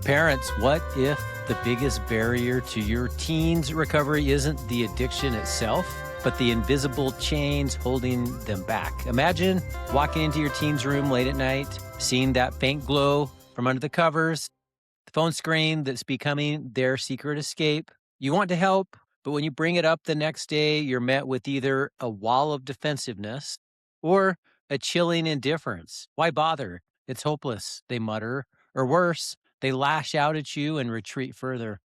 Parents, what if the biggest barrier to your teen's recovery isn't the addiction itself, but the invisible chains holding them back? Imagine walking into your teen's room late at night, seeing that faint glow from under the covers, the phone screen that's becoming their secret escape. You want to help, but when you bring it up the next day, you're met with either a wall of defensiveness or a chilling indifference. Why bother? It's hopeless, they mutter, or worse, they lash out at you and retreat further.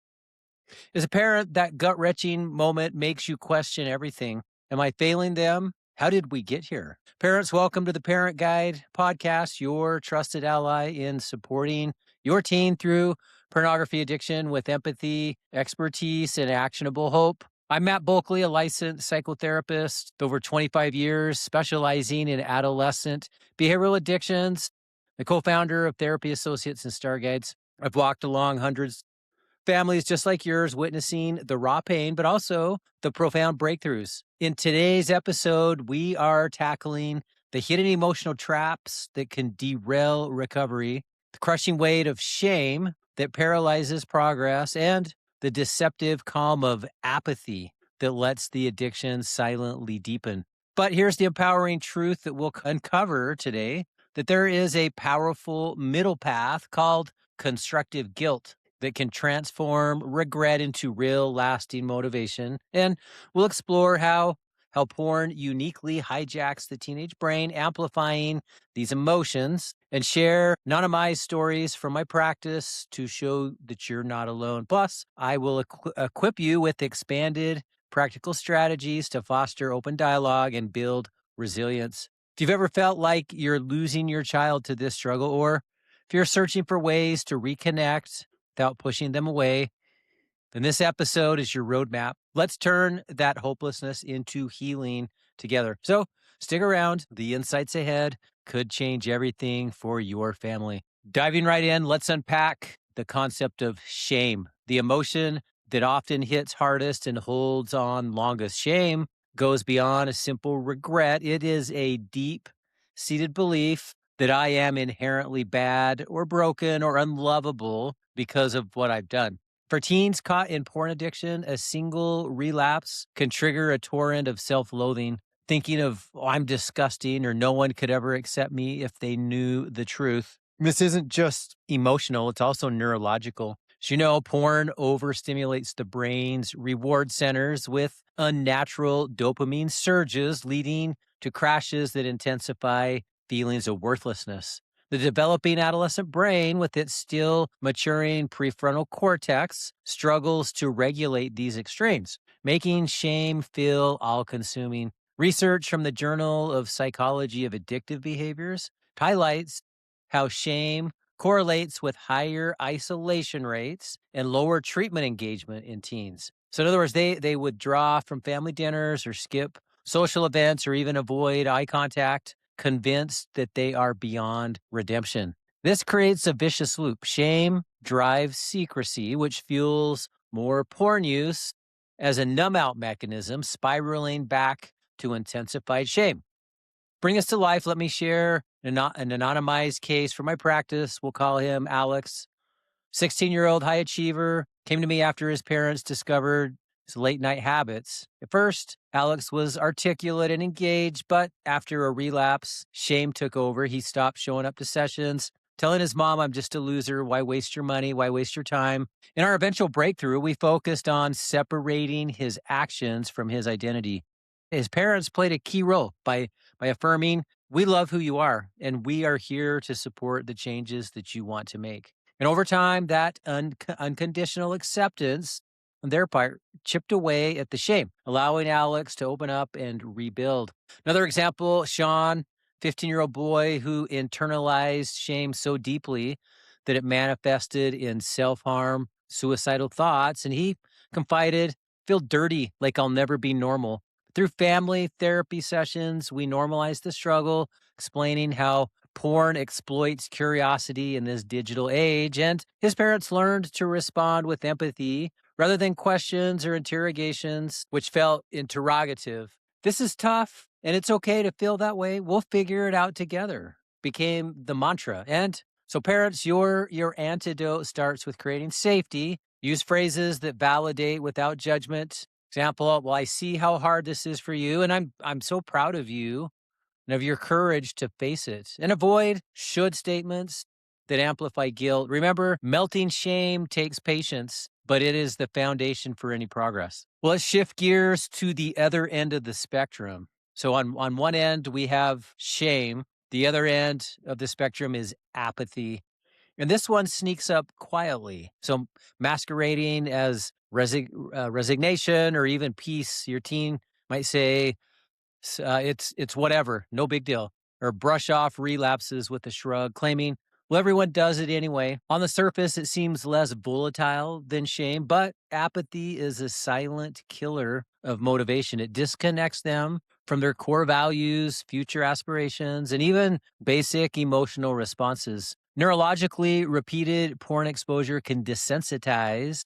As a parent, that gut-wrenching moment makes you question everything. Am I failing them? How did we get here? Parents, welcome to the Parent Guide podcast, your trusted ally in supporting your teen through pornography addiction with empathy, expertise, and actionable hope. I'm Matt Bulkley, a licensed psychotherapist with over 25 years, specializing in adolescent behavioral addictions, the co-founder of Therapy Associates and Star Guides. I've walked along hundreds of families just like yours, witnessing the raw pain, but also the profound breakthroughs. In today's episode, we are tackling the hidden emotional traps that can derail recovery, the crushing weight of shame that paralyzes progress, and the deceptive calm of apathy that lets the addiction silently deepen. But here's the empowering truth that we'll uncover today, that there is a powerful middle path called constructive guilt that can transform regret into real lasting motivation. And we'll explore how porn uniquely hijacks the teenage brain, amplifying these emotions, and share anonymized stories from my practice to show that you're not alone. Plus, I will equip you with expanded practical strategies to foster open dialogue and build resilience. If you've ever felt like you're losing your child to this struggle, or if you're searching for ways to reconnect without pushing them away, then this episode is your roadmap. Let's turn that hopelessness into healing together. So stick around. The insights ahead could change everything for your family. Diving right in, let's unpack the concept of shame, the emotion that often hits hardest and holds on longest. Shame goes beyond a simple regret. It is a deep-seated belief that I am inherently bad or broken or unlovable because of what I've done. For teens caught in porn addiction, a single relapse can trigger a torrent of self-loathing, thinking of, oh, I'm disgusting, or no one could ever accept me if they knew the truth. This isn't just emotional, it's also neurological. As you know, porn overstimulates the brain's reward centers with unnatural dopamine surges, leading to crashes that intensify feelings of worthlessness. The developing adolescent brain, with its still maturing prefrontal cortex, struggles to regulate these extremes, making shame feel all-consuming. Research from the Journal of Psychology of Addictive Behaviors highlights how shame correlates with higher isolation rates and lower treatment engagement in teens. So in other words, they withdraw from family dinners or skip social events or even avoid eye contact, convinced that they are beyond redemption. This creates a vicious loop. Shame drives secrecy, which fuels more porn use as a numb-out mechanism, spiraling back to intensified shame. Bring us to life. Let me share an anonymized case from my practice. We'll call him Alex. 16-year-old high achiever came to me after his parents discovered his late night habits. At first, Alex was articulate and engaged, but after a relapse, shame took over. He stopped showing up to sessions, telling his mom, I'm just a loser. Why waste your money? Why waste your time? In our eventual breakthrough, we focused on separating his actions from his identity. His parents played a key role by affirming, we love who you are, and we are here to support the changes that you want to make. And over time, that unconditional acceptance on their part chipped away at the shame, allowing Alex to open up and rebuild. Another example, Sean, 15-year-old boy who internalized shame so deeply that it manifested in self-harm, suicidal thoughts, and he confided, feel dirty, like I'll never be normal. Through family therapy sessions, we normalized the struggle, explaining how porn exploits curiosity in this digital age, and his parents learned to respond with empathy rather than questions or interrogations, which felt interrogative. This is tough, and it's okay to feel that way. We'll figure it out together, became the mantra. And So parents, your antidote starts with creating safety. Use phrases that validate without judgment. Example, well, I see how hard this is for you, and I'm so proud of you and of your courage to face it. And avoid should statements that amplify guilt. Remember, melting shame takes patience, but it is the foundation for any progress. Well, let's shift gears to the other end of the spectrum. So on one end, we have shame. The other end of the spectrum is apathy. And this one sneaks up quietly. So masquerading as resignation or even peace, your teen might say, it's whatever, no big deal, or brush off relapses with a shrug, claiming, well, everyone does it anyway. On the surface, it seems less volatile than shame, but apathy is a silent killer of motivation. It disconnects them from their core values, future aspirations, and even basic emotional responses. Neurologically, repeated porn exposure can desensitize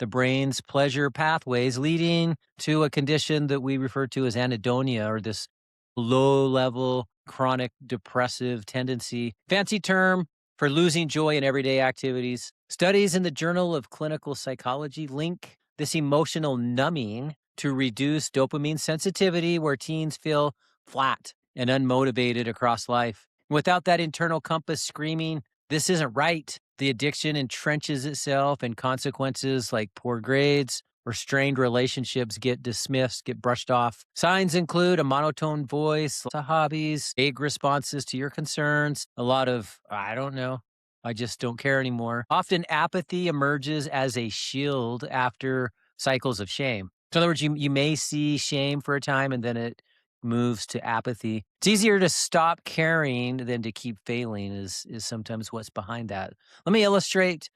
the brain's pleasure pathways, leading to a condition that we refer to as anhedonia, or this low level chronic depressive tendency. Fancy term for losing joy in everyday activities. Studies in the Journal of Clinical Psychology link this emotional numbing to reduce dopamine sensitivity, where teens feel flat and unmotivated across life. Without that internal compass screaming, this isn't right, the addiction entrenches itself, and consequences like poor grades or strained relationships get dismissed, get brushed off. Signs include a monotone voice, lots of hobbies, vague responses to your concerns, a lot of, I don't know, I just don't care anymore. Often apathy emerges as a shield after cycles of shame. So in other words, you may see shame for a time and then it moves to apathy. It's easier to stop caring than to keep failing is sometimes what's behind that. Let me illustrate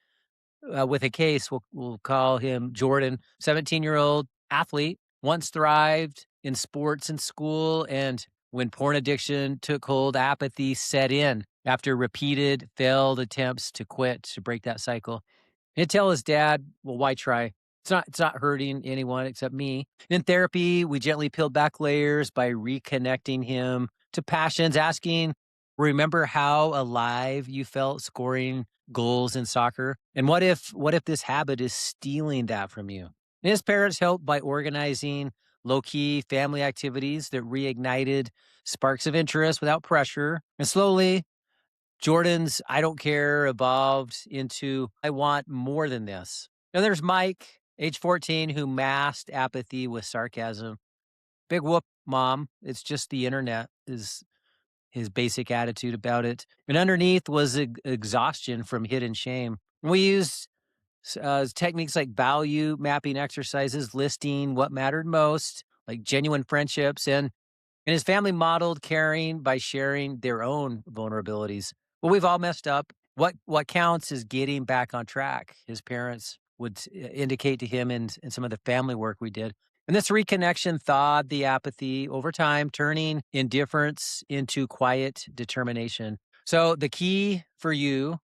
with a case. We'll call him Jordan, 17-year-old athlete, once thrived in sports and school, and when porn addiction took hold, apathy set in after repeated failed attempts to quit, to break that cycle. He'd tell his dad, well, why try? It's not hurting anyone except me. In therapy, we gently peeled back layers by reconnecting him to passions, asking, remember how alive you felt scoring goals in soccer? And what if this habit is stealing that from you? And his parents helped by organizing low-key family activities that reignited sparks of interest without pressure. And slowly, Jordan's I don't care evolved into I want more than this. Now there's Mike, age 14, who masked apathy with sarcasm. Big whoop, mom. It's just the internet, is his basic attitude about it. And underneath was exhaustion from hidden shame. We used techniques like value mapping exercises, listing what mattered most, like genuine friendships, and his family modeled caring by sharing their own vulnerabilities. Well, we've all messed up. What counts is getting back on track. His parents would indicate to him in some of the family work we did. And this reconnection thawed the apathy over time, turning indifference into quiet determination. So the key for you,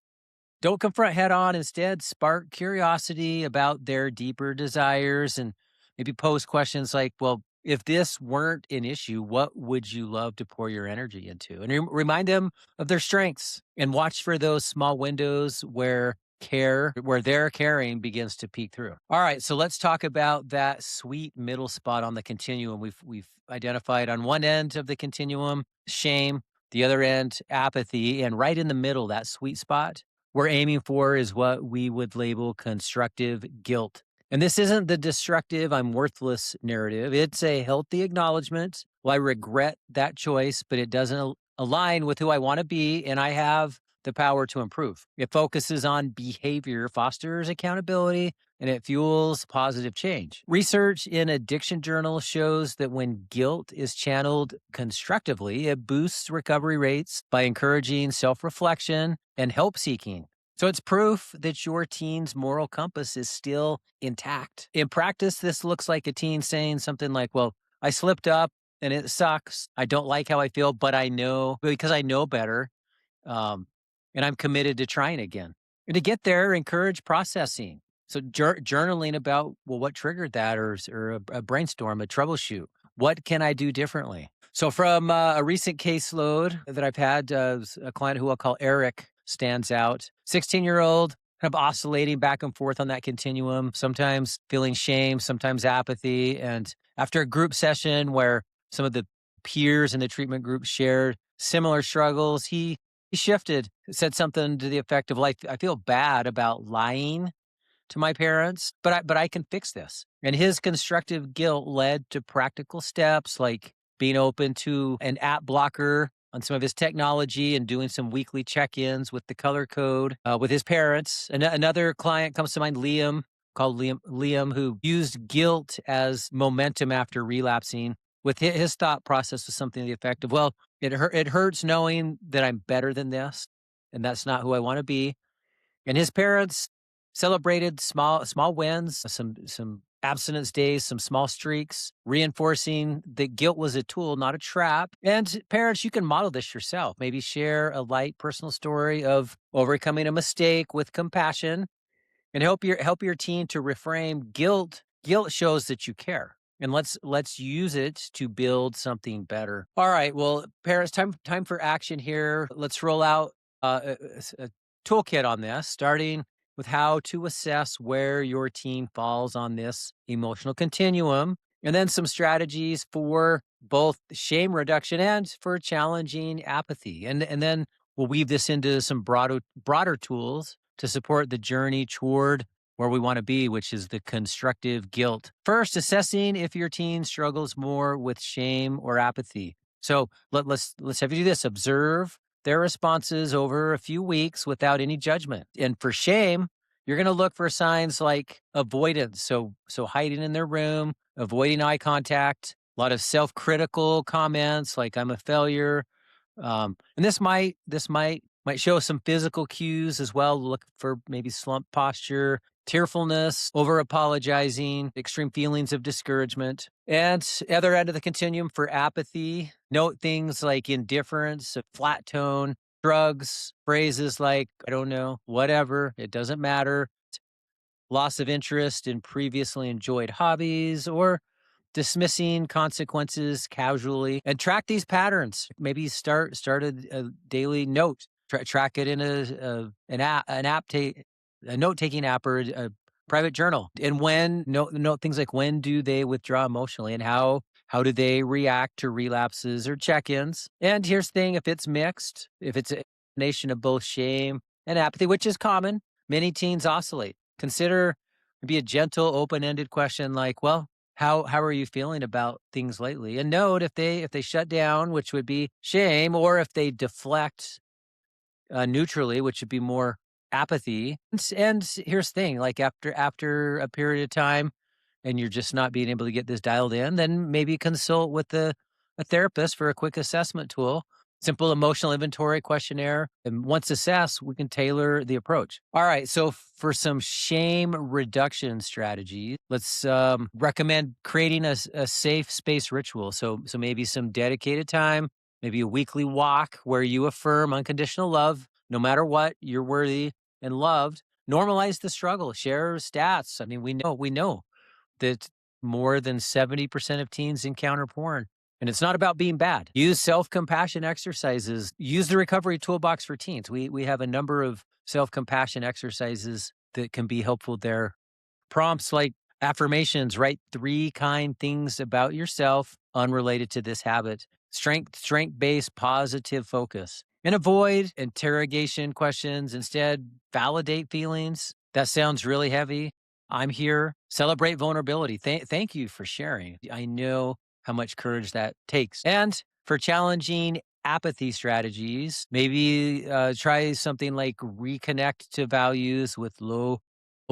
don't confront head on. Instead, spark curiosity about their deeper desires and maybe pose questions like, well, if this weren't an issue, what would you love to pour your energy into? And remind them of their strengths and watch for those small windows where their caring begins to peek through. All right, so let's talk about that sweet middle spot on the continuum. We've identified on one end of the continuum, shame, the other end, apathy, and right in the middle, that sweet spot we're aiming for is what we would label constructive guilt. And this isn't the destructive, I'm worthless narrative. It's a healthy acknowledgement. Well, I regret that choice, but it doesn't align with who I want to be, and I have the power to improve. It focuses on behavior, fosters accountability, and it fuels positive change. Research in addiction journals shows that when guilt is channeled constructively, it boosts recovery rates by encouraging self-reflection and help seeking. So it's proof that your teen's moral compass is still intact. In practice, this looks like a teen saying something like, well, I slipped up and it sucks. I don't like how I feel, but I know because I know better. Um, and I'm committed to trying again. And to get there, encourage processing. So journaling about, well, what triggered that, or a brainstorm, a troubleshoot. What can I do differently? So from a recent caseload that I've had, a client who I'll call Eric, stands out. 16-year-old, kind of oscillating back and forth on that continuum, sometimes feeling shame, sometimes apathy. And after a group session where some of the peers in the treatment group shared similar struggles, he shifted, said something to the effect of like, I feel bad about lying to my parents, but I can fix this. And his constructive guilt led to practical steps like being open to an app blocker on some of his technology and doing some weekly check-ins with the color code with his parents. Another client comes to mind, Liam, who used guilt as momentum after relapsing. With his thought process was something to the effect of, well, it hurts knowing that I'm better than this, and that's not who I want to be. And his parents celebrated small wins, some abstinence days, some small streaks, reinforcing that guilt was a tool, not a trap. And parents, you can model this yourself. Maybe share a light personal story of overcoming a mistake with compassion, and help your teen to reframe guilt. Guilt shows that you care. And let's use it to build something better. All right, well, parents, time for action here. Let's roll out a toolkit on this, starting with how to assess where your teen falls on this emotional continuum, and then some strategies for both shame reduction and for challenging apathy. And then we'll weave this into some broader tools to support the journey toward where we want to be, which is the constructive guilt. First, assessing if your teen struggles more with shame or apathy. So let's have you do this. Observe their responses over a few weeks without any judgment. And for shame, you're going to look for signs like avoidance. So hiding in their room, avoiding eye contact, a lot of self-critical comments like I'm a failure. And this might show some physical cues as well. Look for maybe slump posture, tearfulness, over apologizing, extreme feelings of discouragement. And other end of the continuum for apathy, note things like indifference, a flat tone, shrugs, phrases like, I don't know, whatever, it doesn't matter, loss of interest in previously enjoyed hobbies, or dismissing consequences casually. And track these patterns. Maybe start a daily note. Track it in a note-taking app or a private journal. And note things like, when do they withdraw emotionally, and how do they react to relapses or check-ins? And here's the thing: if it's mixed, if it's a combination of both shame and apathy, which is common, many teens oscillate. Consider maybe a gentle, open-ended question like, well, how are you feeling about things lately? And note if they shut down, which would be shame, or if they deflect neutrally, which would be more apathy. And here's the thing: like after a period of time, and you're just not being able to get this dialed in, then maybe consult with a therapist for a quick assessment tool. Simple emotional inventory questionnaire. And once assessed, we can tailor the approach. All right. So for some shame reduction strategies, let's recommend creating a safe space ritual. So maybe some dedicated time, maybe a weekly walk where you affirm unconditional love. No matter what, you're worthy and loved. Normalize the struggle. Share stats. I mean, we know that more than 70% of teens encounter porn. And it's not about being bad. Use self-compassion exercises. Use the recovery toolbox for teens. We have a number of self-compassion exercises that can be helpful there. Prompts like affirmations: write 3 kind things about yourself unrelated to this habit. Strength-based positive focus. And avoid interrogation questions. Instead, validate feelings. That sounds really heavy. I'm here. Celebrate vulnerability. Thank you for sharing. I know how much courage that takes. And for challenging apathy strategies, maybe try something like reconnect to values with low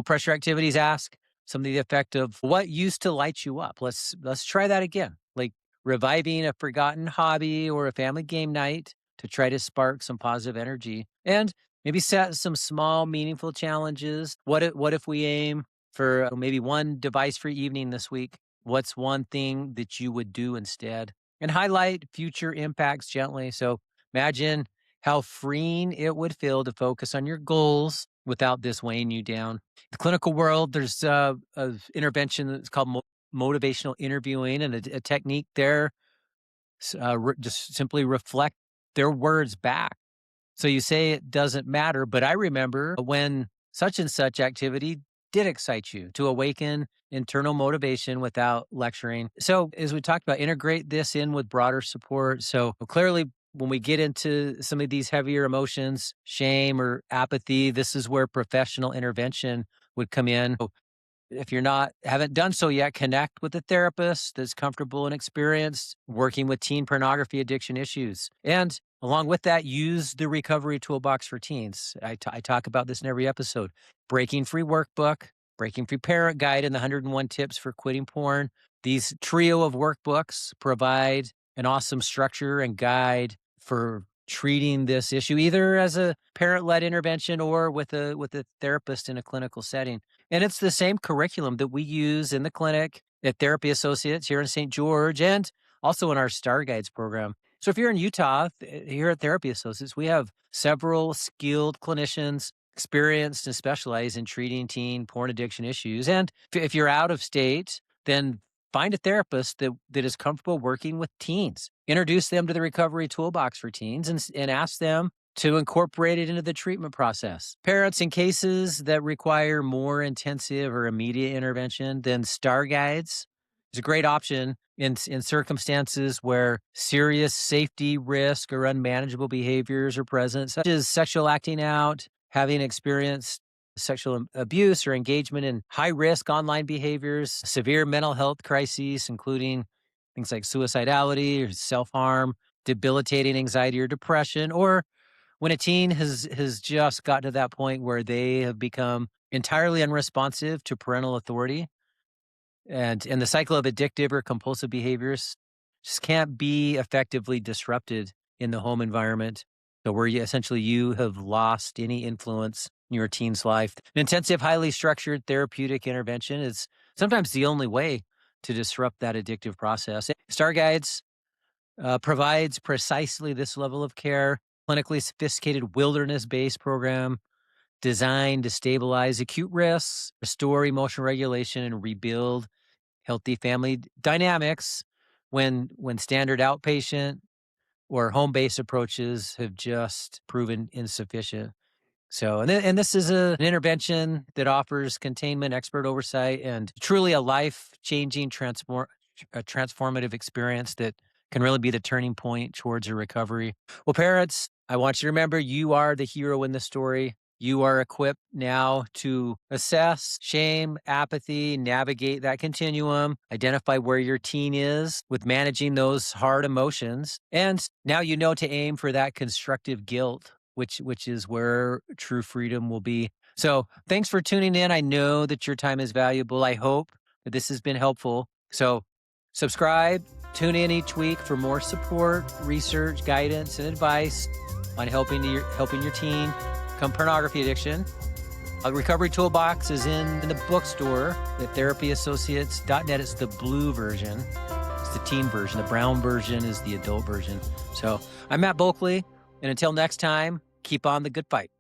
pressure activities. Ask something to the effect of, what used to light you up? Let's try that again. Like reviving a forgotten hobby or a family game night to try to spark some positive energy. And maybe set some small, meaningful challenges. What if we aim for maybe one device-free evening this week? What's one thing that you would do instead? And highlight future impacts gently. So imagine how freeing it would feel to focus on your goals without this weighing you down. The clinical world, there's a intervention that's called motivational interviewing, and a technique there just simply reflect their words back So you say it doesn't matter, but I remember when such and such activity did excite you to awaken internal motivation without lecturing. So as we talked about, integrate this in with broader support. So clearly, when we get into some of these heavier emotions, shame or apathy, this is where professional intervention would come in. If you're haven't done so yet, connect with a therapist that's comfortable and experienced working with teen pornography addiction issues. And along with that, use the recovery toolbox for teens. I talk about this in every episode. Breaking Free Workbook, Breaking Free Parent Guide, and the 101 Tips for Quitting Porn. These trio of workbooks provide an awesome structure and guide for treating this issue, either as a parent-led intervention or with a therapist in a clinical setting. And it's the same curriculum that we use in the clinic at Therapy Associates here in St. George and also in our Star Guides program. So if you're in Utah, here at Therapy Associates, we have several skilled clinicians experienced and specialized in treating teen porn addiction issues. And if you're out of state, then find a therapist that is comfortable working with teens. Introduce them to the recovery toolbox for teens and ask them to incorporate it into the treatment process. Parents, in cases that require more intensive or immediate intervention, then Star Guides is a great option in circumstances where serious safety risk or unmanageable behaviors are present, such as sexual acting out, having experienced sexual abuse or engagement in high-risk online behaviors, severe mental health crises, including things like suicidality or self-harm, debilitating anxiety or depression, or when a teen has just gotten to that point where they have become entirely unresponsive to parental authority, and the cycle of addictive or compulsive behaviors just can't be effectively disrupted in the home environment. So where you have lost any influence in your teen's life. An intensive, highly structured therapeutic intervention is sometimes the only way to disrupt that addictive process. Star Guides provides precisely this level of care, clinically sophisticated wilderness-based program designed to stabilize acute risks, restore emotional regulation, and rebuild healthy family dynamics when standard outpatient or home-based approaches have just proven insufficient. So, and this is an intervention that offers containment, expert oversight, and truly a life-changing, transformative experience that can really be the turning point towards a recovery. Well, parents, I want you to remember you are the hero in the story. You are equipped now to assess shame, apathy, navigate that continuum, identify where your teen is with managing those hard emotions. And now you know to aim for that constructive guilt, which is where true freedom will be. So thanks for tuning in. I know that your time is valuable. I hope that this has been helpful. So subscribe, tune in each week for more support, research, guidance, and advice on helping your teen come pornography addiction. A recovery toolbox is in the bookstore at therapyassociates.net. It's the blue version. It's the teen version. The brown version is the adult version. So I'm Matt Bulkley. And until next time, keep on the good fight.